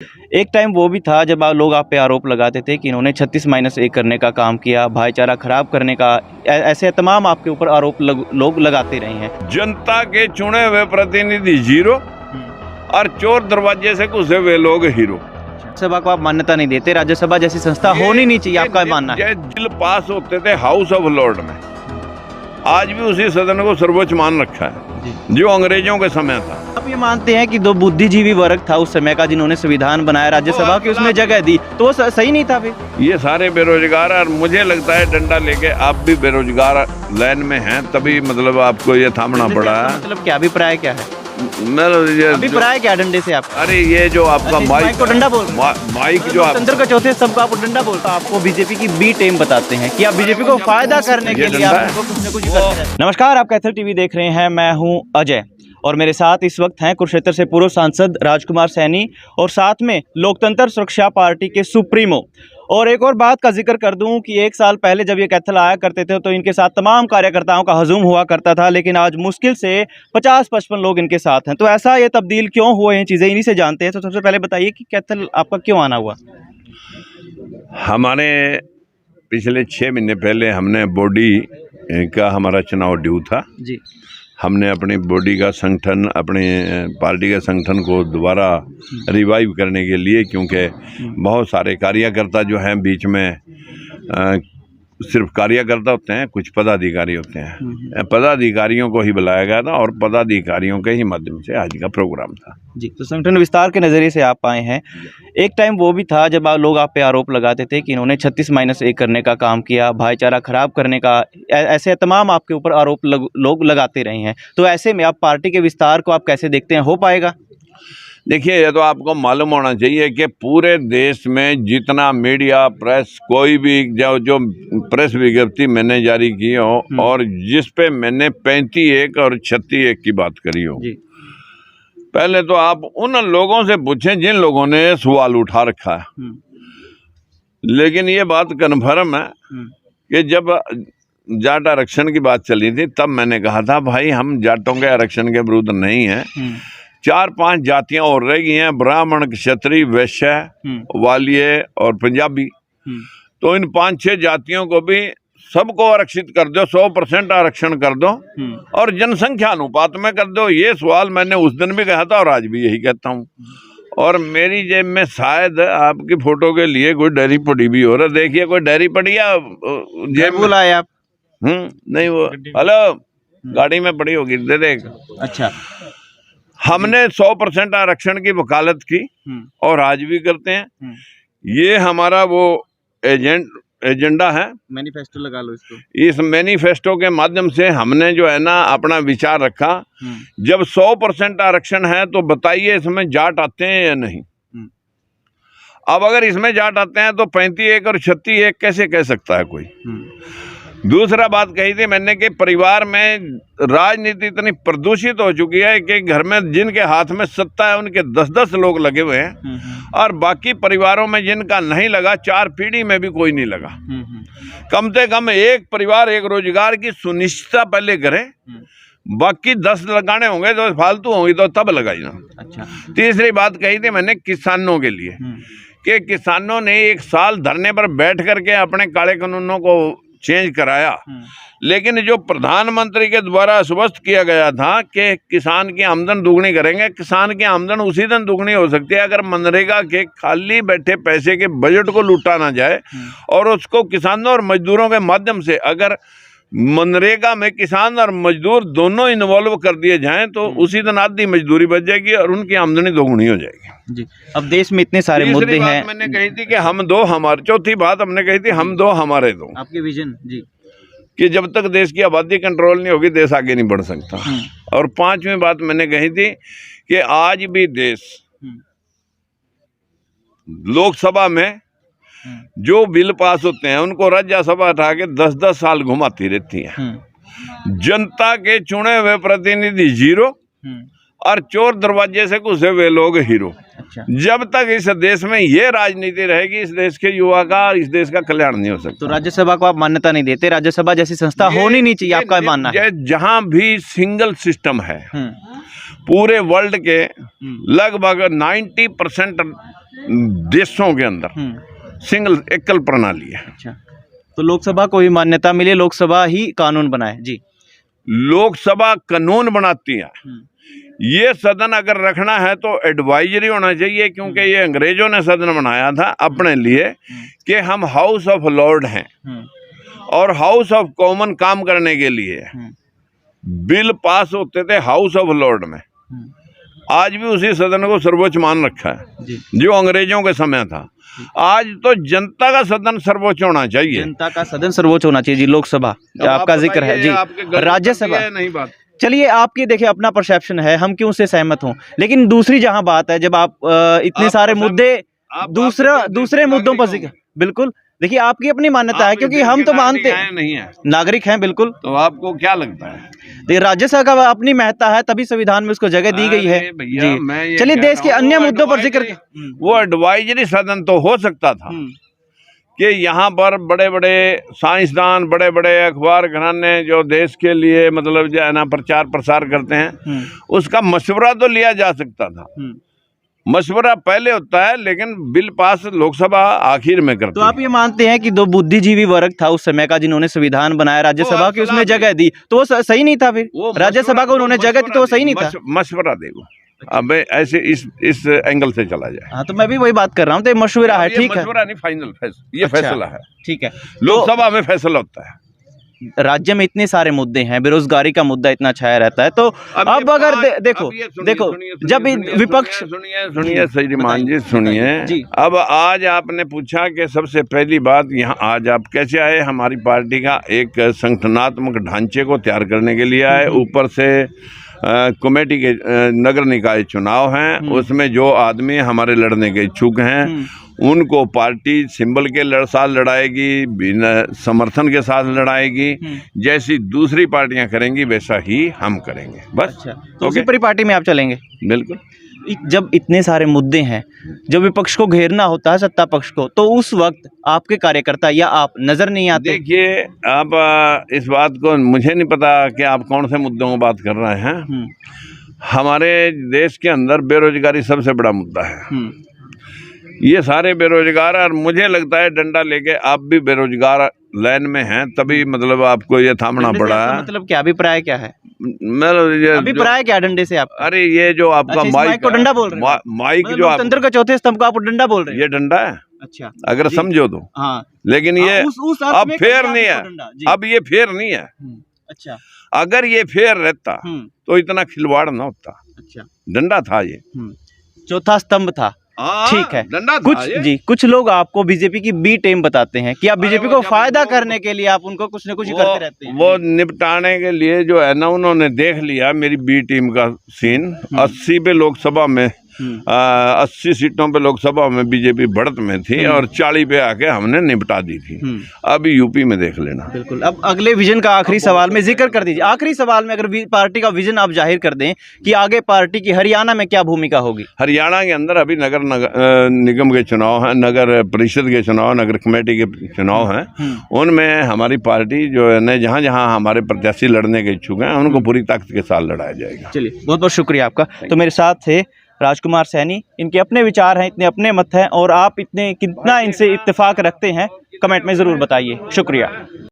एक टाइम वो भी था जब लोग आप पे आरोप लगाते थे कि इन्होंने 36-1 करने का काम किया, भाईचारा खराब करने का, ऐसे तमाम आपके ऊपर आरोप लोग लगाते रहे हैं। जनता के चुने हुए प्रतिनिधि जीरो और चोर दरवाजे से घुसे हुए लोग हीरो। सभा को आप मान्यता नहीं देते, राज्यसभा जैसी संस्था होनी नहीं चाहिए, आपका मानना है? ये बिल पास होते थे हाउस ऑफ लॉर्ड में, आज भी उसी सदन को सर्वोच्च मान रखा है जो अंग्रेजों के समय था। आप ये मानते हैं कि दो बुद्धिजीवी वर्ग था उस समय का जिन्होंने संविधान बनाया, राज्यसभा की उसमें जगह दी, तो वो सही नहीं था? फिर ये सारे बेरोजगार, और मुझे लगता है डंडा लेके आप भी बेरोजगार लाइन में हैं, तभी मतलब आपको ये थामना पड़ा है। मतलब क्या अभिप्राय क्या है? अभिप्राय क्या डंडे से आप? अरे ये जो आपका माइक को डंडा बोल, माइक जो तंत्र का चौथे सबको आप डंडा बोलता, आपको बीजेपी की बी टीम बताते हैं कि आप बीजेपी को फायदा करने के लिए आपको कुछ न कुछ करते हैं। नमस्कार, आप कैथल टीवी देख रहे हैं, मैं हूं अजय और मेरे साथ इस वक्त हैं कुरुक्षेत्र से पूर्व सांसद राजकुमार सैनी और साथ में लोकतंत्र सुरक्षा पार्टी के सुप्रीमो। और एक और बात का जिक्र कर दूं कि 1 साल पहले जब ये कैथल आया करते थे तो इनके साथ तमाम कार्यकर्ताओं का हजूम हुआ करता था, लेकिन आज मुश्किल से 50-55 लोग इनके साथ हैं। तो ऐसा ये तब्दील क्यों हुए हैं, चीज़ें इन्हीं से जानते हैं। तो सबसे पहले बताइए कि कैथल आपका क्यों आना हुआ? हमारे पिछले 6 महीने पहले हमने बॉडी का हमारा चुनाव ड्यू था जी। हमने अपनी बॉडी का संगठन, अपने पार्टी के संगठन को दोबारा रिवाइव करने के लिए, क्योंकि बहुत सारे कार्यकर्ता जो हैं बीच में सिर्फ कार्यकर्ता होते हैं, कुछ पदाधिकारी होते हैं। पदाधिकारियों को ही बुलाया गया था और पदाधिकारियों के ही माध्यम से आज का प्रोग्राम था जी। तो संगठन विस्तार के नज़रिए से आप आए हैं। एक टाइम वो भी था जब लोग आप पे आरोप लगाते थे कि इन्होंने 36-1 करने का काम किया, भाईचारा खराब करने का, ऐसे तमाम आपके ऊपर आरोप लोग लगाते रहे हैं। तो ऐसे में आप पार्टी के विस्तार को आप कैसे देखते हैं, हो पाएगा? देखिए, ये तो आपको मालूम होना चाहिए कि पूरे देश में जितना मीडिया, प्रेस, कोई भी जो प्रेस विज्ञप्ति मैंने जारी की हो और जिस पे मैंने 35-1 और 36-1 की बात करी हो, पहले तो आप उन लोगों से पूछें जिन लोगों ने सवाल उठा रखा है। लेकिन ये बात कन्फर्म है कि जब जाट आरक्षण की बात चली थी तब मैंने कहा था, भाई हम जाटों के आरक्षण के विरुद्ध नहीं है। 4-5 जातियां और रह गई हैं, ब्राह्मण, क्षत्रिय, वैश्य, वालिये और पंजाबी। तो इन 5-6 जातियों को भी सबको आरक्षित कर दो, 100% आरक्षण कर दो और जनसंख्या अनुपात में कर दो। ये सवाल मैंने उस दिन भी कहा था और आज भी यही कहता हूँ। और मेरी जेब में शायद आपकी फोटो के लिए कोई डायरी पड़ी भी हो रहा, देखिए कोई डायरी पड़ी या जेब में लाए आप? नहीं, वो हेलो गाड़ी में पड़ी होगी, दे देख। अच्छा, हमने 100% आरक्षण की वकालत की और आज भी करते हैं। ये हमारा वो एजेंडा है, मैनिफेस्टो लगा लो इसको। इस मैनिफेस्टो के माध्यम से हमने जो है ना अपना विचार रखा। जब 100% आरक्षण है तो बताइए इसमें जाट आते हैं या नहीं? अब अगर इसमें जाट आते हैं तो 35-1 और 36-1 कैसे कह सकता है कोई? दूसरा बात कही थी मैंने कि परिवार में राजनीति इतनी प्रदूषित हो चुकी है कि घर में जिनके हाथ में सत्ता है उनके 10-10 लोग लगे हुए हैं और बाकी परिवारों में जिनका नहीं लगा, 4 पीढ़ी में भी कोई नहीं लगा। कम से कम एक परिवार एक रोजगार की सुनिश्चितता पहले करे, बाकी 10 लगाने होंगे तो फालतू होंगी तो तब लगाई ना। अच्छा। तीसरी बात कही थी मैंने किसानों के लिए कि किसानों ने 1 साल धरने पर बैठ करके अपने काले कानूनों को चेंज कराया, लेकिन जो प्रधानमंत्री के द्वारा आश्वस्त किया गया था कि किसान की आमदन दुगनी करेंगे, किसान की आमदन उसी दिन दुगनी हो सकती है अगर मनरेगा के खाली बैठे पैसे के बजट को लूटा ना जाए और उसको किसानों और मजदूरों के माध्यम से अगर मनरेगा में किसान और मजदूर दोनों इन्वॉल्व कर दिए जाएं तो उसी दिन आधी मजदूरी बच जाएगी और उनकी आमदनी दोगुनी हो जाएगी जी। अब देश में इतने सारे मुद्दे हैं। मैंने कही थी कि हम दो हमारे, चौथी बात हमने कही थी हम दो हमारे दो, आपकी विजन जी, कि जब तक देश की आबादी कंट्रोल नहीं होगी देश आगे नहीं बढ़ सकता। और 5वीं बात मैंने कही थी कि आज भी देश लोकसभा में जो बिल पास होते हैं उनको राज्यसभा उठा के 10-10 साल घुमाती रहती है। जनता के चुने हुए प्रतिनिधि जीरो और चोर दरवाजे से घुसे हुए लोग हीरो। अच्छा। जब तक इस देश में ये राजनीति रहेगी इस देश के युवा का, इस देश का कल्याण नहीं हो सकता। तो राज्यसभा को आप मान्यता नहीं देते, राज्यसभा जैसी संस्था होनी नहीं चाहिए, आपका मानना है? जहां भी सिंगल सिस्टम है पूरे वर्ल्ड के लगभग 90% देशों के अंदर सिंगल एकल प्रणाली है। अच्छा, तो लोकसभा को भी मान्यता मिली, लोकसभा ही कानून बनाए जी। लोकसभा कानून बनाती है। ये सदन अगर रखना है तो एडवाइजरी होना चाहिए, क्योंकि ये अंग्रेजों ने सदन बनाया था अपने लिए कि हम हाउस ऑफ लॉर्ड हैं और हाउस ऑफ कॉमन काम करने के लिए बिल पास होते थे हाउस ऑफ लॉर्ड में। आज भी उसी सदन को सर्वोच्च मान रखा है जो अंग्रेजों के समय था। आज तो जनता का सदन सर्वोच्च होना चाहिए। जनता का सदन सर्वोच्च होना चाहिए जी। लोकसभा आपका जिक्र है जी, राज्यसभा नहीं बात। चलिए, आपकी देखिए अपना परसेप्शन है, हम क्यों से सहमत हों, लेकिन दूसरी जहां बात है, जब आप इतने सारे मुद्दे दूसरे मुद्दों पर जिक्र, बिल्कुल देखिए आपकी अपनी मान्यता है, क्योंकि हम तो मानते नहीं है, नागरिक हैं बिल्कुल। तो आपको क्या लगता है? देखिए राज्यसभा का अपनी महत्ता है, तभी संविधान में उसको जगह दी गई है जी। चलिए, देश के अन्य मुद्दों पर जिक्र, वो एडवाइजरी सदन तो हो सकता था कि यहाँ पर बड़े बड़े साइंसदान, बड़े बड़े अखबार घराने जो देश के लिए मतलब जो है ना प्रचार प्रसार करते हैं, उसका मशवरा तो लिया जा सकता था। मशवरा पहले होता है, लेकिन बिल पास लोकसभा आखिर में करती है। तो आप ये मानते हैं कि दो बुद्धिजीवी वर्ग था उस समय का जिन्होंने संविधान बनाया, राज्यसभा की उसमें जगह दी, तो वो सही नहीं था? फिर राज्यसभा को उन्होंने जगह दी तो वो सही नहीं था? मशवरा देगा। अब ऐसे इस एंगल से चला जाए। हाँ, तो मैं भी वही बात कर रहा हूँ, तो मशवरा है, ठीक है, मशवरा नहीं, फाइनल ये फैसला है, ठीक है। लोकसभा में फैसला होता है। राज्य में इतने सारे मुद्दे हैं, बेरोजगारी का मुद्दा इतना छाया रहता है, तो अब अगर देखो जब विपक्ष, सुनिए श्रीमान जी, सुनिए। अब आज आपने पूछा कि सबसे पहली बात यहाँ आज आप कैसे आए? हमारी पार्टी का एक संगठनात्मक ढांचे को तैयार करने के लिए आए। ऊपर से कमेटी के नगर निकाय चुनाव हैं, उसमें जो आदमी हमारे लड़ने के इच्छुक हैं उनको पार्टी सिंबल के साथ लड़ाएगी, बिना समर्थन के साथ लड़ाएगी। जैसी दूसरी पार्टियां करेंगी वैसा ही हम करेंगे, बस। अच्छा, तो उसी पूरी पार्टी में आप चलेंगे? बिल्कुल। जब इतने सारे मुद्दे हैं, जब विपक्ष को घेरना होता है सत्ता पक्ष को, तो उस वक्त आपके कार्यकर्ता या आप नजर नहीं आते? देखिए, आप इस बात को, मुझे नहीं पता कि आप कौन से मुद्दों की बात कर रहे हैं। हमारे देश के अंदर बेरोजगारी सबसे बड़ा मुद्दा है। ये सारे बेरोजगार, और मुझे लगता है डंडा लेके आप भी बेरोजगार लाइन में हैं, तभी मतलब आपको ये थामना पड़ा है। मतलब क्या अभिप्राय क्या है? अभिप्राय क्या डंडे से आप? अरे ये जो आपका माइक को डंडा बोल रहे हैं, माइक जो लोकतंत्र का चौथे स्तंभ को आप डंडा बोल रहे हैं, ये डंडा है। अच्छा, अगर समझो तो। हाँ, लेकिन ये अब फेयर नहीं है, अब ये फेयर नहीं है। अच्छा, अगर ये फेयर रहता तो इतना खिलवाड़ ना होता। अच्छा, डंडा था ये, चौथा स्तंभ था, ठीक है। कुछ लोग आपको बीजेपी की बी टीम बताते हैं कि आप बीजेपी को फायदा करने के लिए आप उनको कुछ न कुछ करते रहते हैं। वो निपटाने के लिए जो है ना, उन्होंने देख लिया मेरी बी टीम का सीन। 80 पे लोकसभा में 80 सीटों पे लोकसभा में बीजेपी बढ़त में थी और 40 पे आके हमने निपटा दी थी। अभी यूपी में देख लेना। बिल्कुल। अब अगले विजन का आखिरी सवाल में जिक्र कर दीजिए। आखिरी सवाल में अगर पार्टी का विजन आप जाहिर कर दें कि आगे पार्टी की हरियाणा में क्या भूमिका होगी? हरियाणा के अंदर अभी नगर निगम के चुनाव हैं, नगर परिषद के चुनाव, नगर कमेटी के चुनाव हैं। उनमें हमारी पार्टी जो है ना, जहाँ जहाँ हमारे प्रत्याशी लड़ने के इच्छुक हैं उनको पूरी ताकत के साथ लड़ाया जाएगा। चलिए, बहुत बहुत शुक्रिया आपका। तो मेरे साथ थे राजकुमार सैनी, इनके अपने विचार हैं, इतने अपने मत हैं, और आप कितना इनसे इत्तेफाक रखते हैं, कमेंट में ज़रूर बताइए। शुक्रिया।